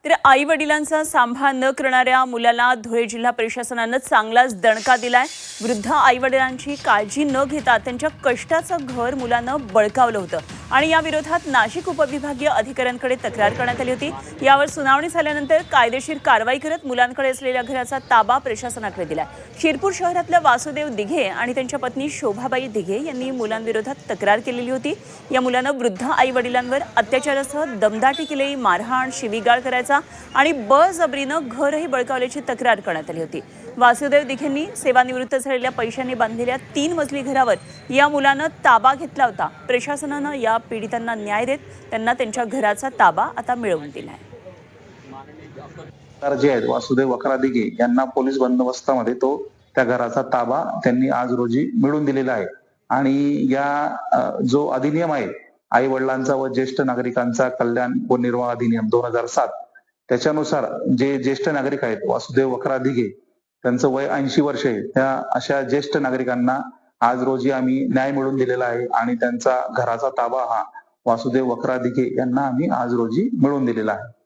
तर आई वडिलांचा सांभाळ न करणाऱ्या मुलाला धुळे जिल्हा प्रशासनानं चांगलाच दणका दिलाय। वृद्ध आई वडिलांची काळजी न घेता त्यांच्या कष्टाचं घर मुलानं बळकावलं होतं आणि या विरोधात नाशिक उपविभागीय अधिकाऱ्यांकडे तक्रार करण्यात आली होती। यावर सुनावणी झाल्यानंतर कायदेशीर कारवाई करत मुलांकडे असलेल्या घराचा ताबा प्रशासनाकडे दिलाय। शिरपूर शहरातल्या वासुदेव दिघे आणि त्यांच्या पत्नी शोभाबाई दिघे यांनी मुलांविरोधात तक्रार केलेली होती। या मुलानं वृद्ध आई वडिलांवर अत्याचारासह दमदाटी केली, मारहाण, शिवीगाळ करायचा आणि बळजबरीनं घरही बळकावल्याची तक्रार करण्यात आली होती। वासुदेव दिघेंनी सेवानिवृत्त झालेल्या पैशांनी बांधलेल्या 3 मजली घरावर या मुलानं ताबा घेतला होता। प्रशासनानं या पीडितांना न्याय देत त्यांना त्यांच्या घराचा ताबा आता मिळवून दिलाय। जे आहेत वासुदेव वक्रा दिघे यांना पोलीस बंदोबस्तामध्ये त्या घराचा ताबा त्यांनी आज रोजी मिळवून दिलेला आहे। आणि या जो अधिनियम आहे आई वडिलांचा व ज्येष्ठ नागरिकांचा कल्याण व निर्वाह अधिनियम 2007 त्याच्यानुसार जे ज्येष्ठ नागरिक आहेत वासुदेव वक्रा दिघे त्यांचं वय 80 वर्ष आहे, त्या अशा ज्येष्ठ नागरिकांना आज रोजी आम्ही न्याय मिळवून दिलेला आहे आणि त्यांचा घराचा ताबा हा वासुदेव वक्रा दिघे यांना आम्ही आज रोजी मिळवून दिलेला आहे।